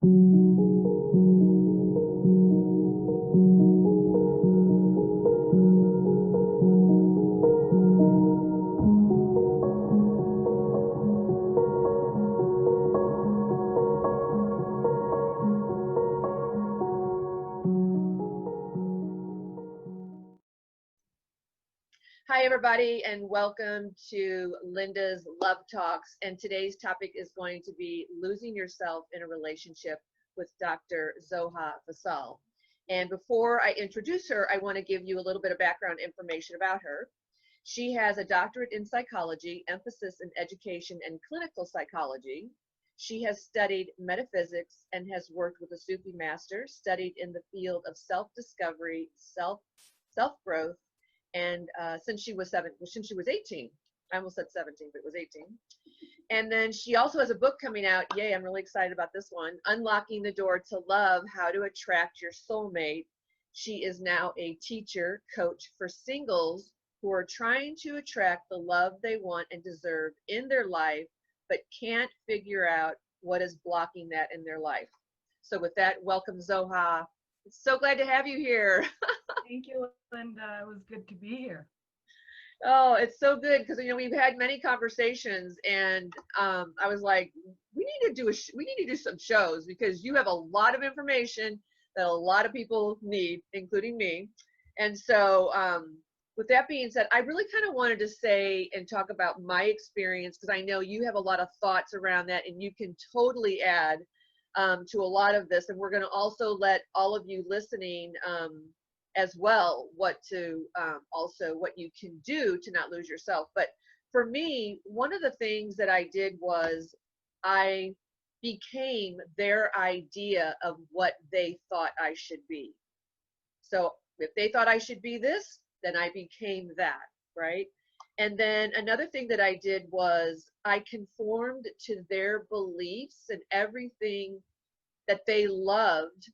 Hi, everybody, and welcome to Linda's Love Talks. And today's topic is going to be losing yourself in a relationship with Dr. Zoha Fazel. And before I introduce her, I want to give you a little bit of background information about her. She has a doctorate in psychology, emphasis in education and clinical psychology. She has studied metaphysics and has worked with a Sufi master, studied in the field of self-discovery, self-growth, and since she was 18. I almost said 17, but it was 18. And then she also has a book coming out. Yay, I'm really excited about this one. Unlocking the Door to Love, How to Attract Your Soulmate. She is now a teacher, coach for singles who are trying to attract the love they want and deserve in their life, but can't figure out what is blocking that in their life. So with that, welcome, Zoha. So glad to have you here. Thank you, Linda. It was good to be here. Oh, it's so good because we've had many conversations, and I was like, we need to do some shows because you have a lot of information that a lot of people need, including me. And so, with that being said, I really kind of wanted to say and talk about my experience because I know you have a lot of thoughts around that, and you can totally add to a lot of this. And we're going to also let all of you listening as well what you can do to not lose yourself. But for me, one of the things that I did was I became their idea of what they thought I should be. So if they thought I should be this, then I became that, right? And then another thing that I did was I conformed to their beliefs, and everything that they loved,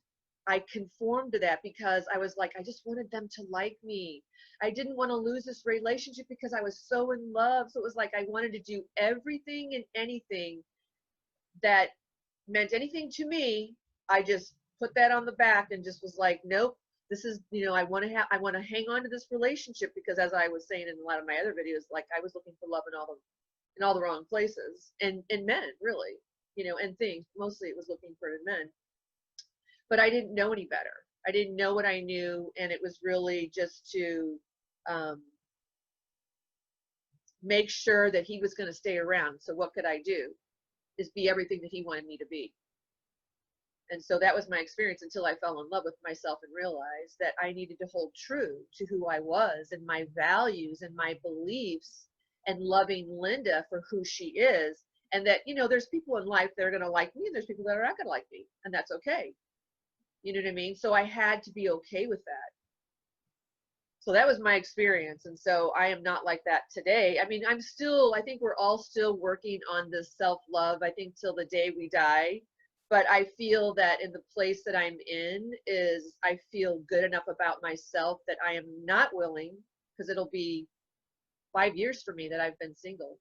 I conformed to that because I was like, I just wanted them to like me. I didn't want to lose this relationship because I was so in love. So it was like I wanted to do everything and anything that meant anything to me. I just put that on the back and just was like, nope, this is, I want to hang on to this relationship because, as I was saying in a lot of my other videos, like I was looking for love in all the wrong places, and men really, and things. Mostly it was looking for in men. But I didn't know any better. I didn't know what I knew, and it was really just to make sure that he was going to stay around. So what could I do? Is be everything that he wanted me to be. And so that was my experience until I fell in love with myself and realized that I needed to hold true to who I was and my values and my beliefs, and loving Linda for who she is. And that, there's people in life that are going to like me, and there's people that are not going to like me, and that's okay. You know what I mean? So I had to be okay with that. So that was my experience. And so I am not like that today. I mean, I think we're all still working on this self-love, I think, till the day we die. But I feel that in the place that I'm in is I feel good enough about myself that I am not willing, because it'll be 5 years for me that I've been single.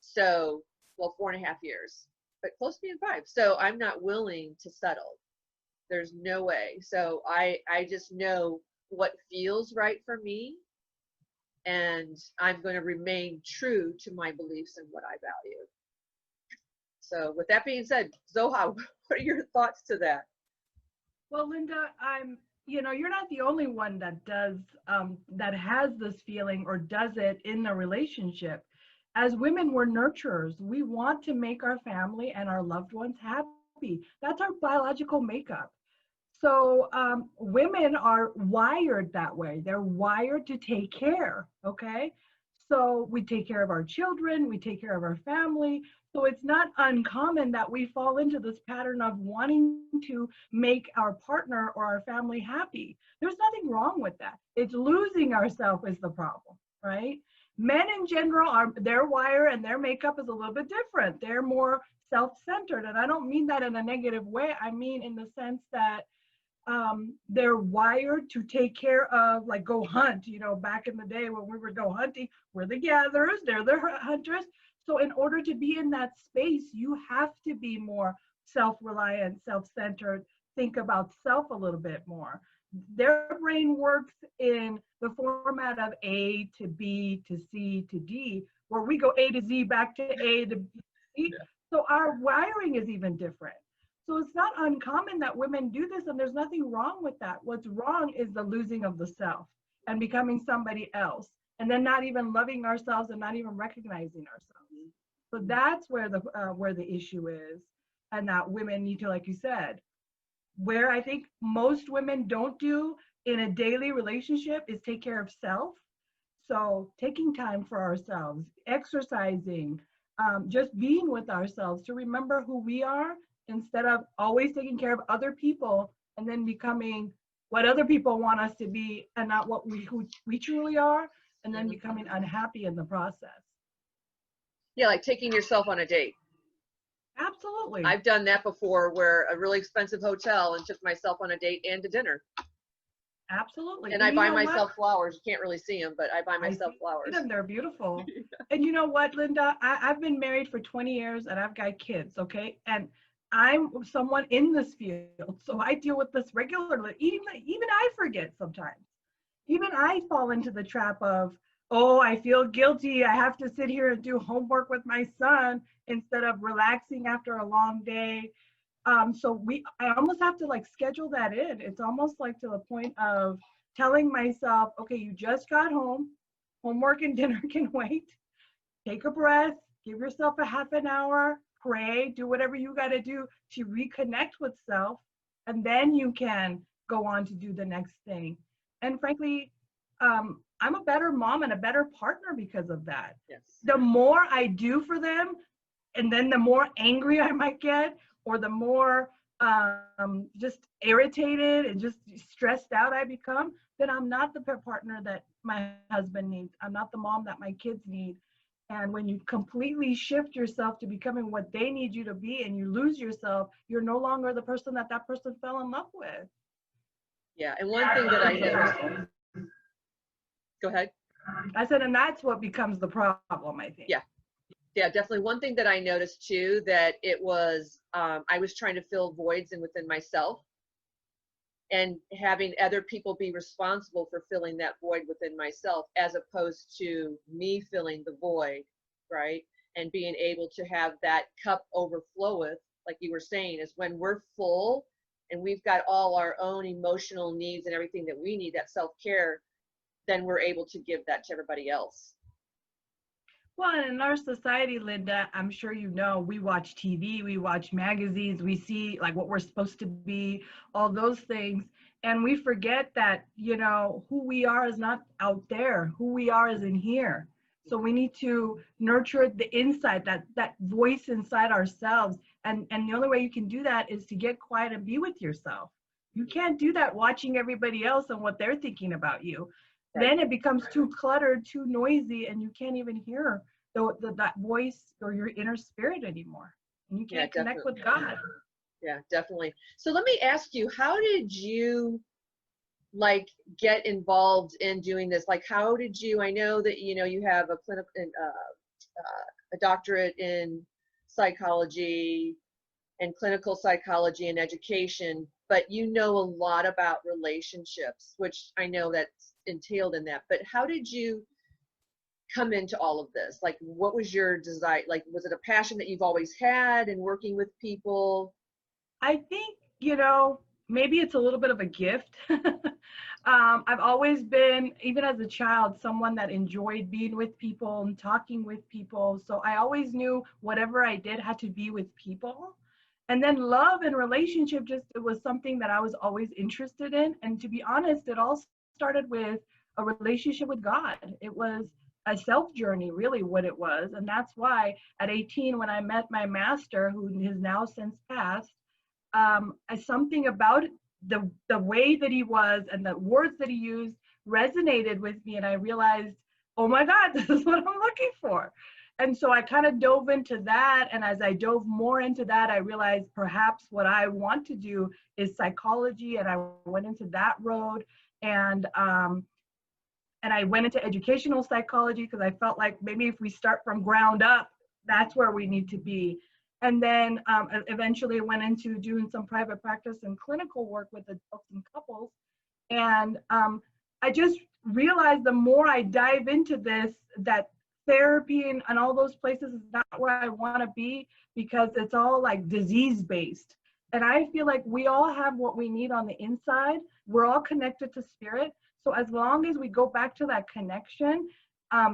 So, well, 4.5 years, but close to being 5. So I'm not willing to settle. There's no way. So I just know what feels right for me, and I'm going to remain true to my beliefs and what I value. So with that being said, Zoha, what are your thoughts to that? Well, Linda, you're not the only one that does, that has this feeling or does it in a relationship. As women, we're nurturers. We want to make our family and our loved ones happy. That's our biological makeup. So women are wired that way. They're wired to take care, okay? So we take care of our children, we take care of our family. So it's not uncommon that we fall into this pattern of wanting to make our partner or our family happy. There's nothing wrong with that. It's losing ourselves is the problem, right? Men in general, their wire and their makeup is a little bit different. They're more self-centered. And I don't mean that in a negative way. I mean in the sense that they're wired to take care of, like, go hunt. Back in the day when we would go hunting, we're the gatherers, they're the hunters. So in order to be in that space, you have to be more self-reliant, self-centered, think about self a little bit more. Their brain works in the format of A to B to C to D, where we go A to Z back to A to B to C. Yeah. So our wiring is even different. So it's not uncommon that women do this, and there's nothing wrong with that. What's wrong is the losing of the self and becoming somebody else, and then not even loving ourselves and not even recognizing ourselves. So that's where the issue is, and that women need to, like you said, where I think most women don't do in a daily relationship is take care of self. So taking time for ourselves, exercising, just being with ourselves to remember who we are instead of always taking care of other people and then becoming what other people want us to be and not what who we truly are, and then becoming unhappy in the process. Yeah, like taking yourself on a date. Absolutely. I've done that before, where a really expensive hotel and took myself on a date and to dinner. Absolutely. And I buy myself flowers. You can't really see them, but I buy myself flowers. Them. They're beautiful. And you know what, Linda? I've been married for 20 years and I've got kids, okay? And I'm someone in this field, so I deal with this regularly. Even I forget sometimes. Even I fall into the trap of, oh, I feel guilty. I have to sit here and do homework with my son instead of relaxing after a long day. So I almost have to like schedule that in. It's almost like to the point of telling myself, okay, you just got home, homework and dinner can wait. Take a breath, give yourself a half an hour, pray, do whatever you got to do to reconnect with self, and then you can go on to do the next thing. And frankly, I'm a better mom and a better partner because of that. Yes. The more I do for them, and then the more angry I might get, or the more just irritated and just stressed out I become, then I'm not the partner that my husband needs. I'm not the mom that my kids need. And when you completely shift yourself to becoming what they need you to be and you lose yourself, you're no longer the person that person fell in love with. Yeah, and one thing that I noticed. Go ahead. I said, and that's what becomes the problem, I think. Yeah. Yeah, definitely. One thing that I noticed too, that it was, I was trying to fill voids within myself, and having other people be responsible for filling that void within myself, as opposed to me filling the void, right? And being able to have that cup overfloweth, like you were saying, is when we're full and we've got all our own emotional needs and everything that we need, that self-care, then we're able to give that to everybody else. Well, in our society, Linda, I'm sure you know, we watch TV, we watch magazines, we see like what we're supposed to be, all those things. And we forget that, you know, who we are is not out there, who we are is in here. So we need to nurture the inside, that voice inside ourselves. And the only way you can do that is to get quiet and be with yourself. You can't do that watching everybody else and what they're thinking about you. Then it becomes too cluttered, too noisy, and you can't even hear that voice or your inner spirit anymore. And you can't connect with God. Yeah, definitely. So let me ask you, how did you like get involved in doing this? Like, how did you, I know that, you know, you have a clinical, a doctorate in psychology and clinical psychology and education, but you know a lot about relationships, which I know that's entailed in that. But how did you come into all of this? Like, what was your desire? Like, was it a passion that you've always had in working with people? I think, you know, maybe it's a little bit of a gift. I've always been, even as a child, someone that enjoyed being with people and talking with people. So I always knew whatever I did had to be with people. And then love and relationship, it was something that I was always interested in. And to be honest, it all started with a relationship with God. It was a self journey, really what it was. And that's why at 18, when I met my master, who has now since passed, something about the way that he was and the words that he used resonated with me. And I realized, oh my God, this is what I'm looking for. And so I kind of dove into that. And as I dove more into that, I realized perhaps what I want to do is psychology. And I went into that road. And I went into educational psychology because I felt like maybe if we start from ground up, that's where we need to be. And then eventually went into doing some private practice and clinical work with adults and couples. And I just realized the more I dive into this, that therapy and all those places is not where I want to be, because it's all like disease based. And I feel like we all have what we need on the inside. We're all connected to spirit. So as long as we go back to that connection,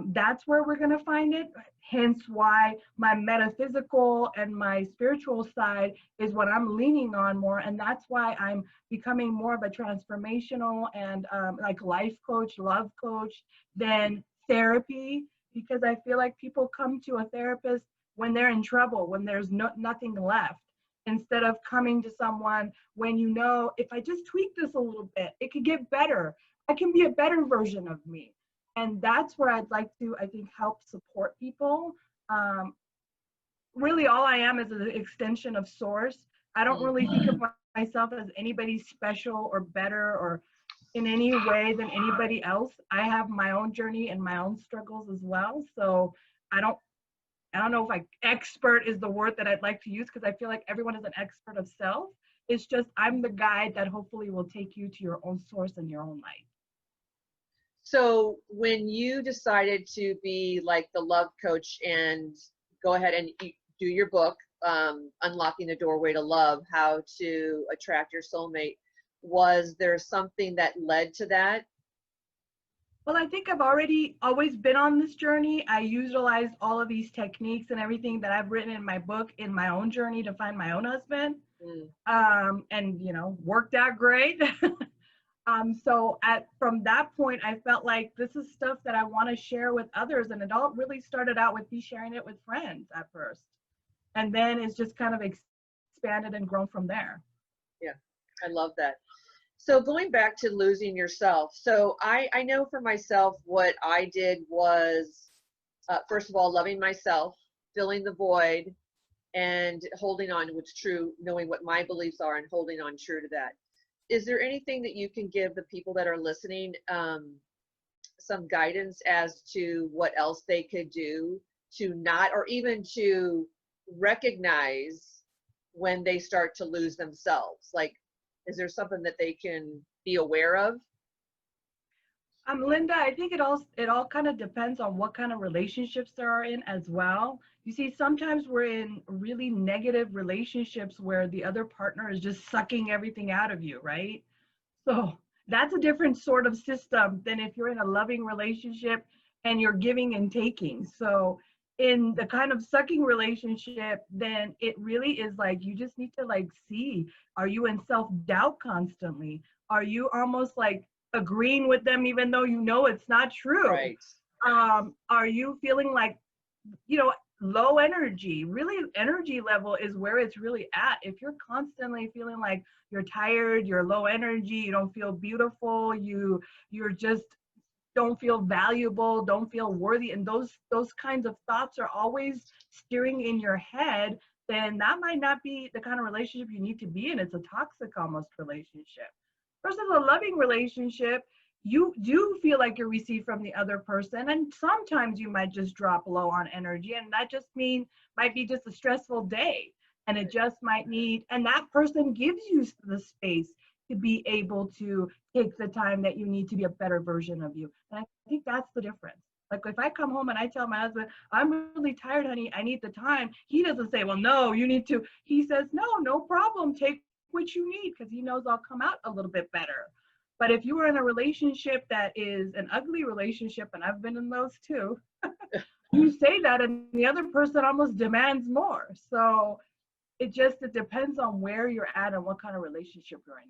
that's where we're going to find it. Hence why my metaphysical and my spiritual side is what I'm leaning on more. And that's why I'm becoming more of a transformational and like life coach, love coach than therapy, because I feel like people come to a therapist when they're in trouble, when there's nothing left, instead of coming to someone when you know, if I just tweak this a little bit, it could get better. I can be a better version of me. And that's where I'd like to, I think, help support people. Really, all I am is an extension of source. I don't really think of myself as anybody special or better or in any way than anybody else. I have my own journey and my own struggles as well. So I don't know if expert is the word that I'd like to use, because I feel like everyone is an expert of self. It's just I'm the guide that hopefully will take you to your own source and your own light. So when you decided to be like the love coach and go ahead and do your book, Unlocking the Doorway to Love, How to Attract Your Soulmate, was there something that led to that? Well, I think I've always been on this journey. I utilized all of these techniques and everything that I've written in my book in my own journey to find my own husband. And, worked out great. So from that point, I felt like this is stuff that I want to share with others. And it all really started out with me sharing it with friends at first. And then it's just kind of expanded and grown from there. Yeah, I love that. So going back to losing yourself. So I know for myself, what I did was, first of all, loving myself, filling the void, and holding on to what's true, knowing what my beliefs are and holding on true to that. Is there anything that you can give the people that are listening some guidance as to what else they could do to not, or even to recognize when they start to lose themselves? Like, is there something that they can be aware of? Linda, I think it all kind of depends on what kind of relationships there are in as well. You see, sometimes we're in really negative relationships where the other partner is just sucking everything out of you, right? So that's a different sort of system than if you're in a loving relationship and you're giving and taking. So in the kind of sucking relationship, then it really is like you just need to like see, are you in self-doubt constantly? Are you almost like agreeing with them even though you know it's not true? Right. Are you feeling like, low energy? Really, energy level is where it's really at. If you're constantly feeling like you're tired, you're low energy, you don't feel beautiful, you're just don't feel valuable, don't feel worthy, and those kinds of thoughts are always steering in your head, then that might not be the kind of relationship you need to be in. It's a toxic almost relationship. Versus a loving relationship, you do feel like you're received from the other person, and sometimes you might just drop low on energy, and that just might be just a stressful day, and it just might need, and that person gives you the space to be able to take the time that you need to be a better version of you. And I think that's the difference. Like if I come home and I tell my husband, I'm really tired, honey, I need the time, he doesn't say, well, no, you need to. He says, no problem, take what you need, because he knows I'll come out a little bit better. But if you are in a relationship that is an ugly relationship, and I've been in those too, you say that and the other person almost demands more. So it depends on where you're at and what kind of relationship you're in.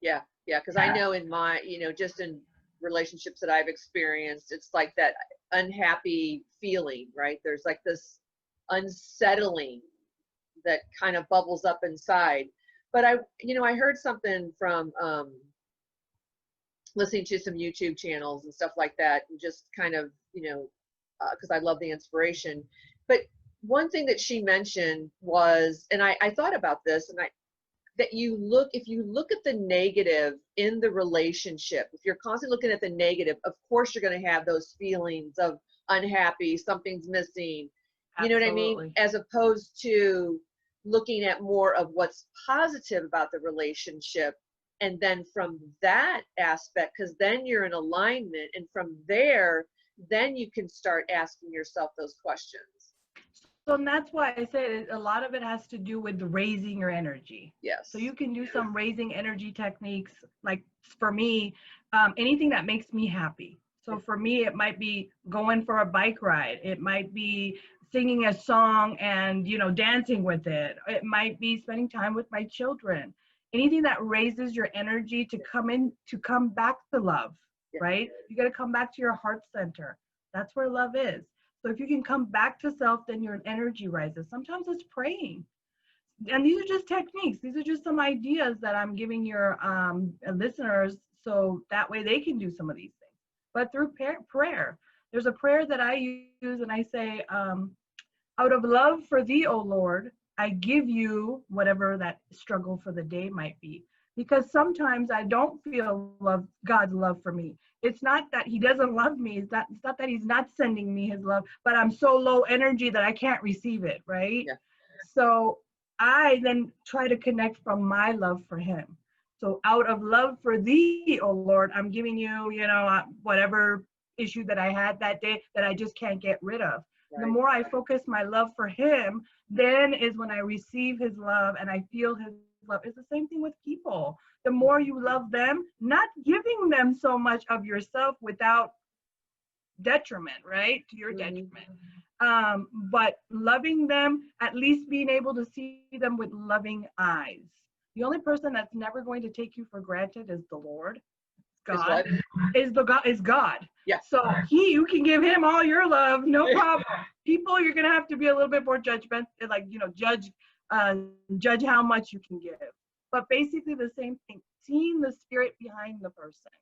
Yeah, because I know in my, just in relationships that I've experienced, it's like that unhappy feeling, right? There's like this unsettling that kind of bubbles up inside. But I heard something from listening to some YouTube channels and stuff like that, and just kind of, because I love the inspiration. But one thing that she mentioned was, and I thought about this, and that if you look at the negative in the relationship, if you're constantly looking at the negative, of course you're going to have those feelings of unhappy, something's missing. You know what I mean? Absolutely. As opposed to looking at more of what's positive about the relationship. And then from that aspect, because then you're in alignment. And from there, then you can start asking yourself those questions. So and that's why I said a lot of it has to do with raising your energy. So Yes. you can do some raising energy techniques. Like for me, anything that makes me happy. So for me, it might be going for a bike ride. It might be singing a song and, you know, dancing with it. It might be spending time with my children. Anything that raises your energy to come back to love, Yeah. right? You got to come back to your heart center. That's where love is. So if you can come back to self, then your energy rises. Sometimes it's praying. And these are just techniques. These are just some ideas that I'm giving your listeners so that way they can do some of these things. But through prayer, there's a prayer that I use and I say, out of love for thee, O Lord, I give you whatever that struggle for the day might be. Because sometimes I don't feel God's love for me. It's not that he doesn't love me. It's not that he's not sending me his love, but I'm so low energy that I can't receive it, right? Yeah. So I then try to connect from my love for him. So out of love for thee, oh Lord, I'm giving you, you know, whatever issue that I had that day that I just can't get rid of. Right. The more I focus my love for him, then is when I receive his love and I feel his love. It's the same thing with people. The more you love them, not giving them so much of yourself without detriment, right? To your detriment. But loving them, at least being able to see them with loving eyes. The only person that's never going to take you for granted is the Lord. God is God. Yeah. So you can give him all your love, no problem. People, you're gonna have to be a little bit more judgment, like, you know, judge how much you can give. But basically the same thing, seeing the spirit behind the person.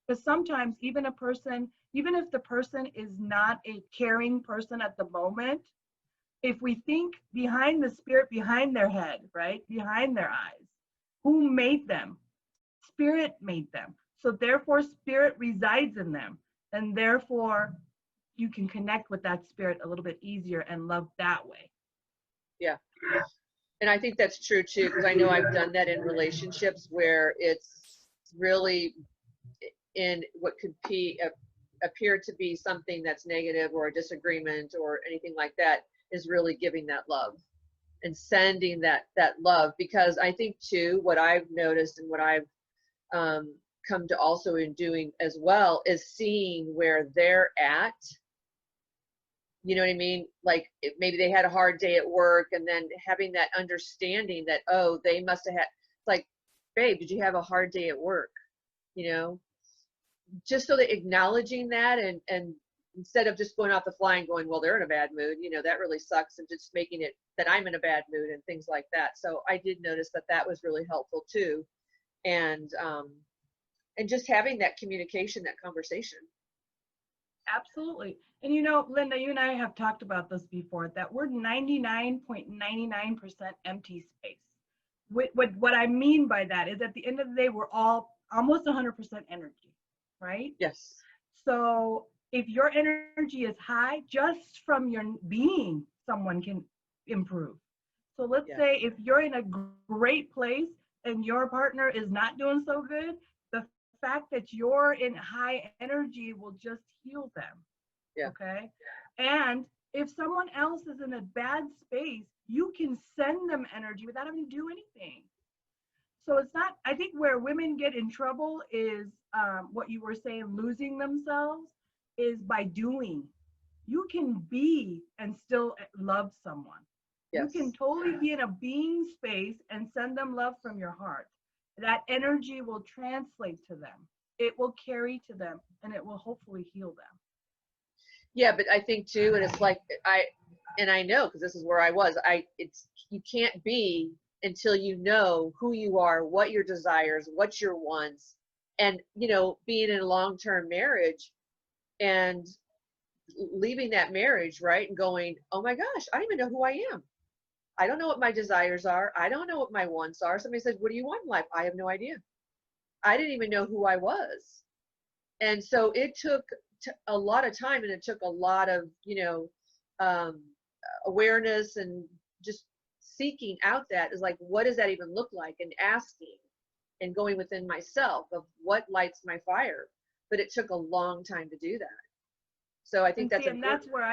Because sometimes even if the person is not a caring person at the moment, if we think behind the spirit, behind their head, right, behind their eyes, who made them? Spirit made them. So therefore, spirit resides in them. And therefore, you can connect with that spirit a little bit easier and love that way. Yeah. And I think that's true too, because I know I've done that in relationships where it's really in what could be appear to be something that's negative or a disagreement or anything like that, is really giving that love and sending that love. Because I think too, what I've noticed and what I've come to also in doing as well is seeing where they're at. You know what I mean? Like maybe they had a hard day at work, and then having that understanding that, oh, they must have had, it's like, babe, did you have a hard day at work? You know, just so that acknowledging that, and instead of just going off the fly and going, well, they're in a bad mood, you know, that really sucks, and just making it that I'm in a bad mood and things like that. So I did notice that that was really helpful too. And just having that communication, that conversation. Absolutely. And you know, Linda, you and I have talked about this before, that we're 99.99% empty space. What I mean by that is at the end of the day, we're all almost 100% energy, right? Yes. So if your energy is high, just from your being, someone can improve. So let's say if you're in a great place and your partner is not doing so good, the fact that you're in high energy will just heal them. Yeah. Okay. And if someone else is in a bad space, you can send them energy without having to do anything. So it's not, I think where women get in trouble is what you were saying, losing themselves, is by doing. You can be and still love someone. Yes. You can totally be in a being space and send them love from your heart. That energy will translate to them. It will carry to them, and it will hopefully heal them. Yeah, but I think too, and it's like I know, because this is where I was. You can't be until you know who you are, what your desires, what your wants, and you know, being in a long-term marriage and leaving that marriage, right, and going, oh my gosh, I don't even know who I am. I don't know what my desires are. I don't know what my wants are. Somebody says, what do you want in life? I have no idea. I didn't even know who I was. And so it took a lot of time, and it took a lot of, you know, awareness and just seeking out that is like, what does that even look like? And asking and going within myself of what lights my fire. But it took a long time to do that. So I think that's and that's where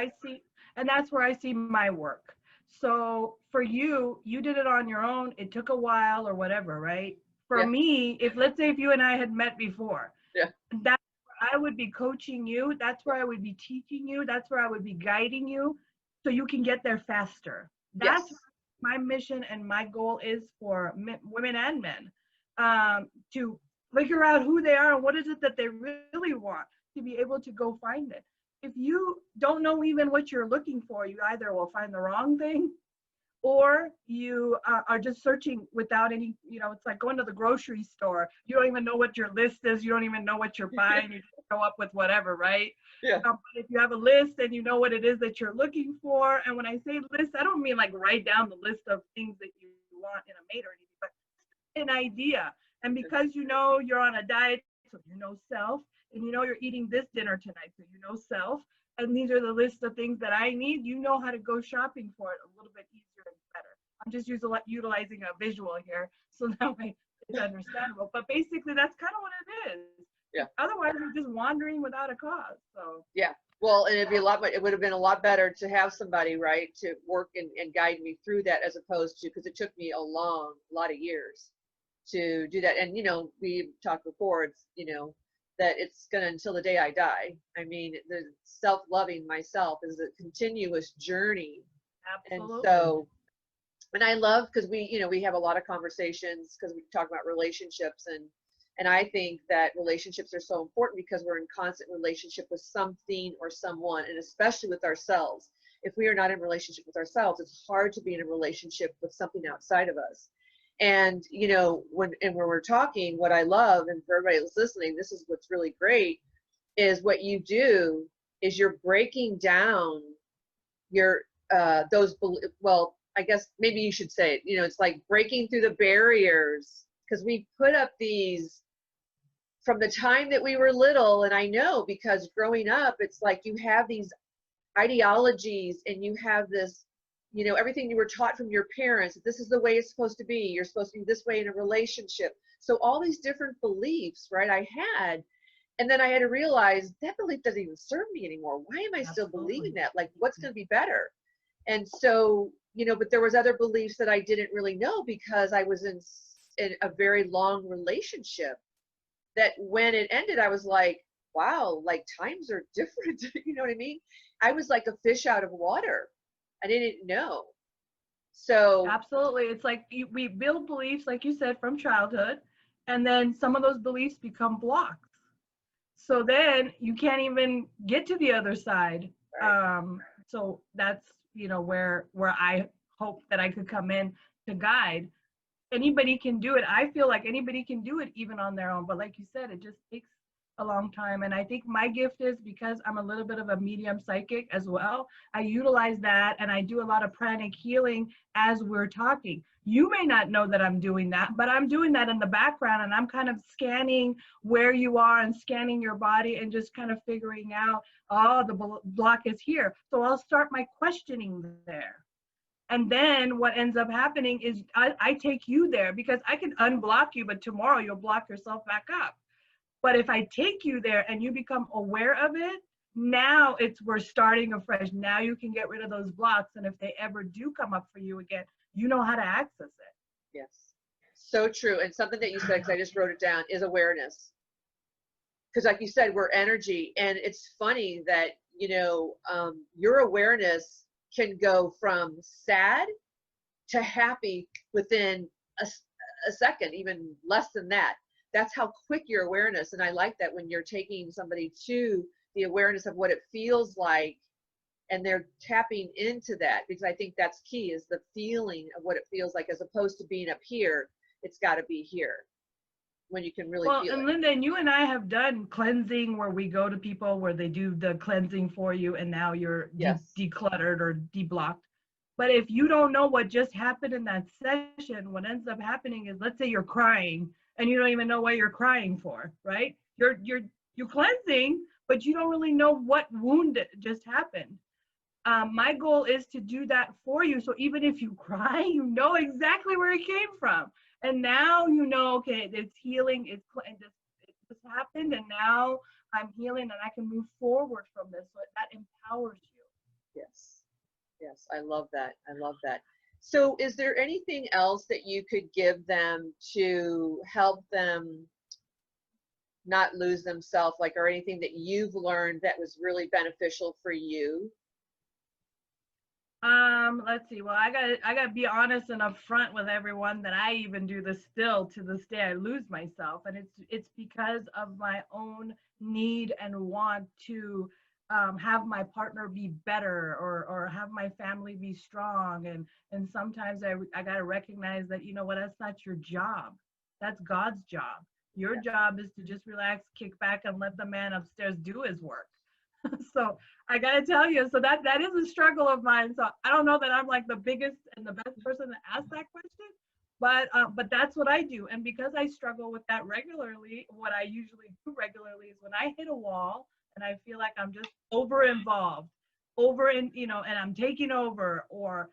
I see my work. So for you, you did it on your own. It took a while or whatever, right? For yeah, me, if let's say if you and I had met before, yeah, that's where I would be coaching you. That's where I would be teaching you. That's where I would be guiding you so you can get there faster. yes, That's my mission and my goal is for women and men, to figure out who they are and what is it that they really want to be able to go find it. If you don't know even what you're looking for, you either will find the wrong thing or you are just searching without any, it's like going to the grocery store. You don't even know what your list is. You don't even know what you're buying. You just go up with whatever, right? yeah, But if you have a list and you know what it is that you're looking for, and when I say list, I don't mean like write down the list of things that you want in a mate or anything, but an idea. And because you know you're on a diet, so you know self, and you know you're eating this dinner tonight, so you know self, and these are the list of things that I need, you know how to go shopping for it a little bit easier and better. I'm just utilizing a visual here, so that way it's understandable. But basically, that's kind of what it is. yeah, Otherwise, we're just wandering without a cause. So yeah. Well, and it would have been a lot better to have somebody, right, to work and guide me through that, as opposed to, because it took me a lot of years to do that. And, we talked before, it's, that it's going to, until the day I die. I mean, the self-loving myself is a continuous journey. absolutely. And so, and I love, because we have a lot of conversations because we talk about relationships, and I think that relationships are so important because we're in constant relationship with something or someone, and especially with ourselves. If we are not in relationship with ourselves, it's hard to be in a relationship with something outside of us. And when we're talking, what I love, and for everybody that's listening, this is what's really great, is what you do is you're breaking down your well, I guess maybe you should say it, it's like breaking through the barriers, because we put up these from the time that we were little. And I know, because growing up, it's like you have these ideologies and you have this, everything you were taught from your parents, this is the way it's supposed to be. You're supposed to be this way in a relationship. So all these different beliefs, right, I had. And then I had to realize that belief doesn't even serve me anymore. Why am I still believing that? Like, what's going to be better? And so, but there was other beliefs that I didn't really know, because I was in a very long relationship that when it ended, I was like, wow, like times are different. You know what I mean? I was like a fish out of water. I didn't know. So absolutely, it's like we build beliefs, like you said, from childhood, and then some of those beliefs become blocks. So then you can't even get to the other side. right. So that's where I hope that I could come in to guide. Anybody can do it. I feel like anybody can do it even on their own. But like you said, it just takes a long time. And I think my gift is, because I'm a little bit of a medium psychic as well, I utilize that, and I do a lot of pranic healing as we're talking. You may not know that I'm doing that, but I'm doing that in the background, and I'm kind of scanning where you are and scanning your body and just kind of figuring out, oh, the block is here. So I'll start my questioning there. And then what ends up happening is I take you there, because I can unblock you, but tomorrow you'll block yourself back up. But if I take you there and you become aware of it, now we're starting afresh. Now you can get rid of those blocks. And if they ever do come up for you again, you know how to access it. Yes. So true. And something that you said, because I just wrote it down, is awareness. Because like you said, we're energy. And it's funny that, your awareness can go from sad to happy within a second, even less than that. That's how quick your awareness. And I like that when you're taking somebody to the awareness of what it feels like, and they're tapping into that, because I think that's key, is the feeling of what it feels like, as opposed to being up here. It's got to be here when you can really feel and it. Linda, and you and I have done cleansing where we go to people where they do the cleansing for you, and now you're decluttered or deblocked. But if you don't know what just happened in that session, what ends up happening is, let's say you're crying and you don't even know what you're crying for, right? You're cleansing, but you don't really know what wound just happened. My goal is to do that for you. So even if you cry, you know exactly where it came from. And now you know, okay, it's healing. This happened, and now I'm healing, and I can move forward from this. So that empowers you. Yes. Yes. I love that. I love that. So is there anything else that you could give them to help them not lose themselves, like, or anything that you've learned that was really beneficial for you? Let's see. Well, I gotta be honest and upfront with everyone that I even do this still to this day. I lose myself, and it's because of my own need and want to have my partner be better, or have my family be strong, and sometimes I gotta recognize that, you know what, that's not your job. That's God's job. Your job is to just relax, kick back, and let the man upstairs do his work. So I gotta tell you, so that is a struggle of mine. So I don't know that I'm like the biggest and the best person to ask that question, but that's what I do. And because I struggle with that regularly, what I usually do regularly is when I hit a wall and I feel like I'm just over involved, and I'm taking over, or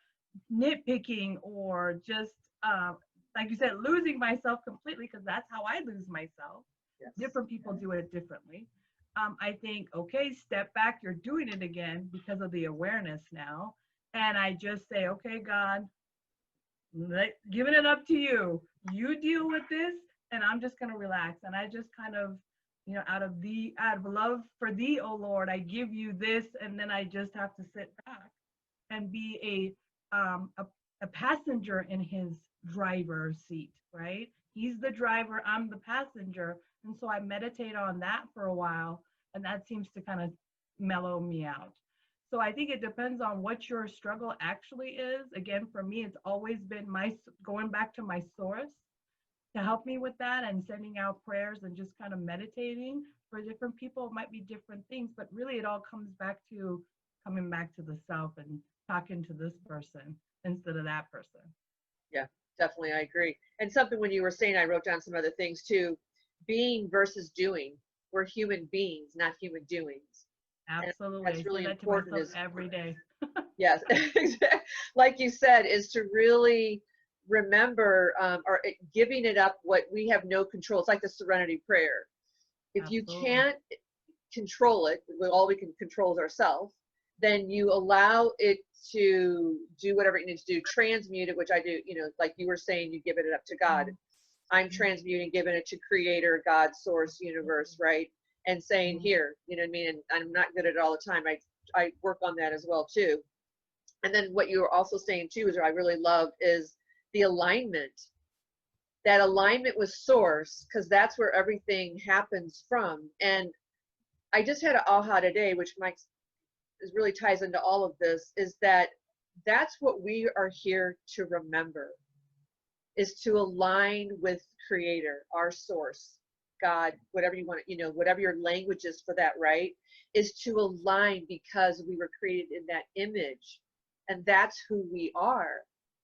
nitpicking, or just like you said, losing myself completely, because that's how I lose myself. Yes. Different people do it differently. I think, okay, step back, you're doing it again because of the awareness now. And I just say, okay, God, giving it up to you. You deal with this, and I'm just going to relax. And I just kind of, out of love for thee, oh Lord, I give you this. And then I just have to sit back and be a passenger in his driver's seat, right? He's the driver, I'm the passenger. And so I meditate on that for a while, and that seems to kind of mellow me out. So I think it depends on what your struggle actually is. Again, for me, it's always been going back to my source to help me with that, and sending out prayers and just kind of meditating. For different people, it might be different things, but really it all comes back to coming back to the self and talking to this person instead of that person. Yeah, definitely. I agree. And something when you were saying, I wrote down some other things too. Being versus doing. We're human beings, not human doings. And Absolutely. that's I say really that to important myself is, every day. yes, like you said, is to really remember, giving it up what we have no control. It's like the serenity prayer. If you Absolutely. can't control it, all we can control is ourselves, then you allow it to do whatever it needs to do, transmute it, which I do, like you were saying, you give it up to God. I'm transmuting, giving it to creator, God, source, universe, right? And saying, here, you know what I mean? And I'm not good at it all the time. I work on that as well too. And then what you were also saying too, is what I really love, is the alignment. That alignment with source, because that's where everything happens from. And I just had an aha today, which really ties into all of this, is that that's what we are here to remember, is to align with creator, our source, God, whatever you want to, whatever your language is for that, right? Is to align, because we were created in that image, and that's who we are.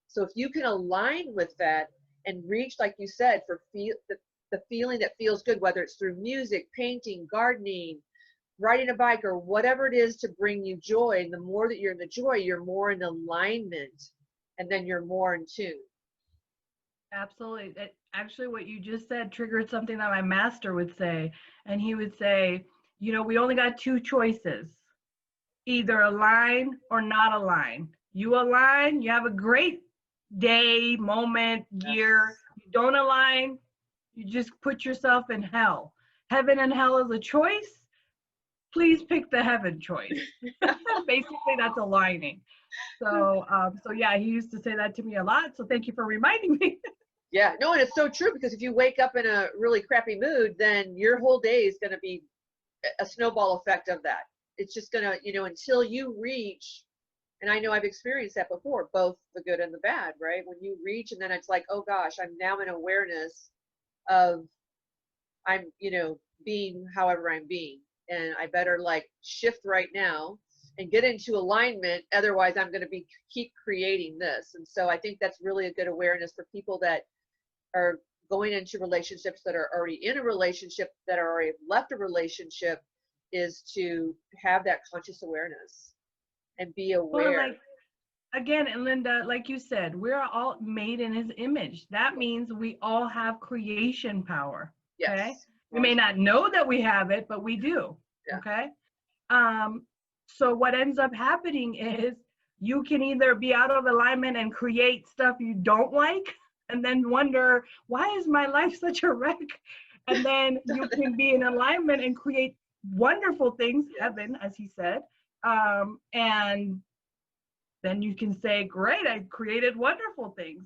So if you can align with that and reach, like you said, for the feeling that feels good, whether it's through music, painting, gardening, riding a bike, or whatever it is to bring you joy, and the more that you're in the joy, you're more in alignment, and then you're more in tune. Absolutely. Actually, what you just said triggered something that my master would say. And he would say, we only got two choices: either align or not align. You align, you have a great day, moment, year. You don't align, you just put yourself in hell. Heaven and hell is a choice. Please pick the heaven choice. Basically, that's aligning. So yeah, he used to say that to me a lot. So thank you for reminding me. Yeah, no, and it's so true, because if you wake up in a really crappy mood, then your whole day is going to be a snowball effect of that. It's just going to, until you reach, and I know I've experienced that before, both the good and the bad, right? When you reach, and then it's like, oh gosh, I'm now in awareness of, I'm, being however I'm being, and I better like shift right now and get into alignment. Otherwise, I'm going to keep creating this. And so I think that's really a good awareness for people that are going into relationships, that are already in a relationship, that are already left a relationship, is to have that conscious awareness. and be Well, aware. like, again, and Linda, like you said, we're all made in his image. That Yeah. means we all have creation power. Okay. Yes. We may Always. not know that we have it, but we do. Yeah. Okay. Um, so what ends up happening is you can either be out of alignment and create stuff you don't like, and then wonder, why is my life such a wreck? And then you can be in alignment and create wonderful things, Yes. heaven, as he said. And then you can say, great, I created wonderful things.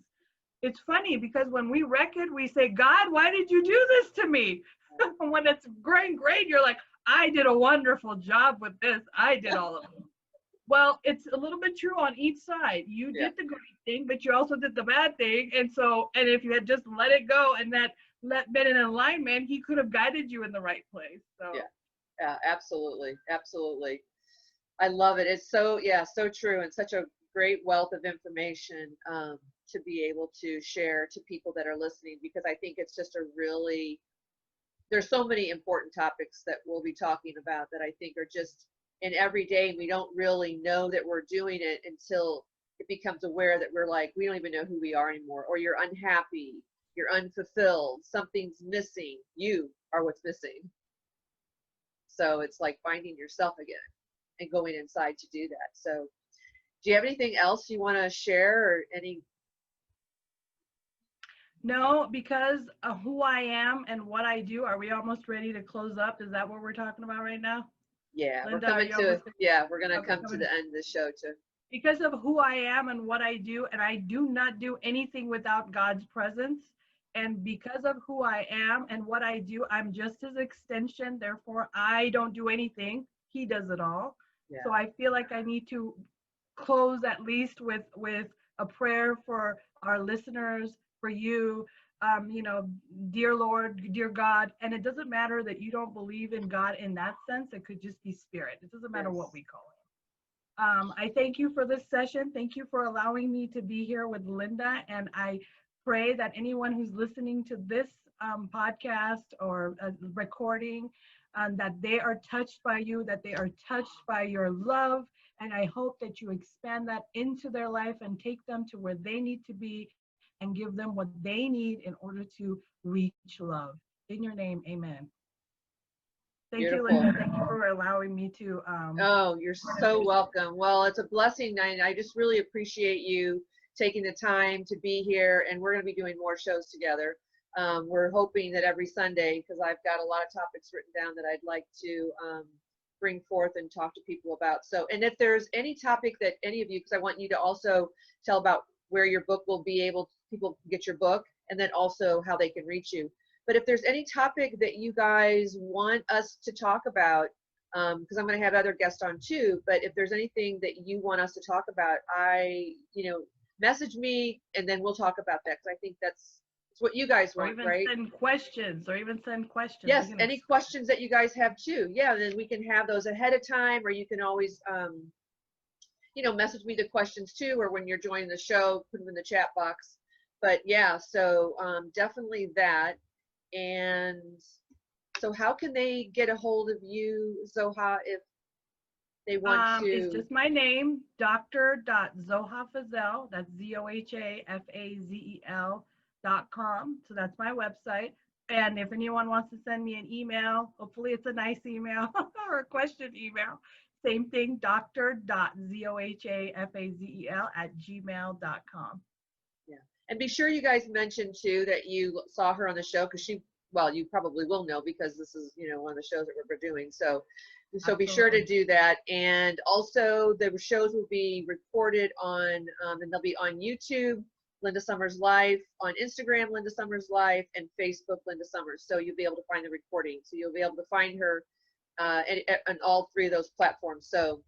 It's funny because when we wreck it, we say, God, why did you do this to me? When it's going great, you're like, I did a wonderful job with this. I did all of it. Well, it's a little bit true on each side. You Yeah. did the great thing, but you also did the bad thing. And so, and if you had just let it go and that been in alignment, he could have guided you in the right place. So Yeah. Yeah. Absolutely. Absolutely. I love it. It's so, yeah, so true, and such a great wealth of information to be able to share to people that are listening, because I think it's just a really, there's so many important topics that we'll be talking about that I think are just in every day, and we don't really know that we're doing it until it becomes aware that we're like, we don't even know who we are anymore, or you're unhappy, you're unfulfilled, something's missing, you are what's missing. So it's like finding yourself again and going inside to do that. So do you have anything else you want to share, or any? no, because of who I am and what I do, are we almost ready to close up? Is that what we're talking about right now? Yeah, we're Linda, are coming you to, almost yeah, we're going to okay, come to coming? the end of the show too. Because of who I am and what I do, and I do not do anything without God's presence. And because of who I am and what I do, I'm just his extension. Therefore, I don't do anything. He does it all. Yeah. So I feel like I need to close at least with a prayer for our listeners, for you. You know, dear Lord, dear God, and it doesn't matter that you don't believe in God in that sense. It could just be spirit. It doesn't matter what Yes. we call it. I thank you for this session. Thank you for allowing me to be here with Linda. And I pray that anyone who's listening to this podcast or recording, that they are touched by you, that they are touched by your love. And I hope that you expand that into their life and take them to where they need to be and give them what they need in order to reach love. In your name, amen. Thank you, Beautiful. Linda. Thank you for allowing me to Oh, you're so participate. welcome. Well, it's a blessing, and I just really appreciate you taking the time to be here. And we're going to be doing more shows together. We're hoping that every Sunday, because I've got a lot of topics written down that I'd like to bring forth and talk to people about. So, and if there's any topic that any of you, because I want you to also tell about where your book will be able, people can get your book, and then also how they can reach you. But if there's any topic that you guys want us to talk about, because I'm going to have other guests on too, but if there's anything that you want us to talk about, message me, and then we'll talk about that, because I think that's what you guys Or want, even right? send questions, or even send questions. We Yes, can any questions that you guys have too. Yeah, then we can have those ahead of time, or you can always, message me the questions too, or when you're joining the show, put them in the chat box. But yeah, so definitely that. And so how can they get a hold of you, Zoha, if they want It's to? just my name, Dr. Zoha Fazel. That's ZOHAFAZEL.com. So that's my website. And if anyone wants to send me an email, hopefully it's a nice email or a question email. Same thing, dr.zohafazel@gmail.com. Yeah. And be sure you guys mention too that you saw her on the show, because well, you probably will know, because this is, one of the shows that we're doing. So be sure to Absolutely. do that. And also the shows will be recorded on, and they'll be on YouTube, Linda Summers Life, on Instagram, Linda Summers Life, and Facebook, Linda Summers. So you'll be able to find the recording. So you'll be able to find her on all three of those platforms. So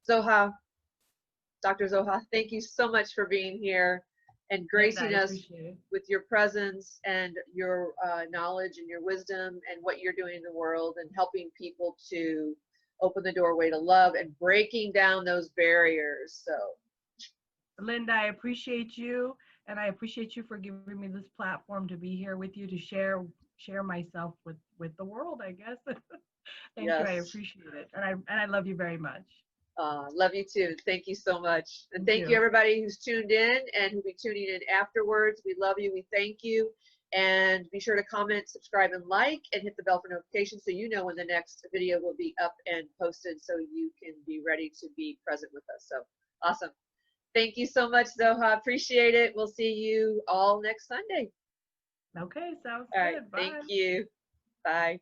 Zoha, Dr. Zoha, thank you so much for being here and Linda, I gracing us appreciate it. with your presence and your knowledge and your wisdom and what you're doing in the world, and helping people to open the doorway to love and breaking down those barriers. So Linda, I appreciate you, and I appreciate you for giving me this platform to be here with you to share myself with the world, I guess. Thank you. I yes, appreciate it. And I love you very much. Love you too. Thank you so much. And thank you you. everybody who's tuned in and who'll be tuning in afterwards. We love you. We thank you. And be sure to comment, subscribe, and like, and hit the bell for notifications so you know when the next video will be up and posted so you can be ready to be present with us. So awesome. Thank you so much, Zoha. Appreciate it. We'll see you all next Sunday. Okay, sounds All right. good. Bye. Thank you. Bye.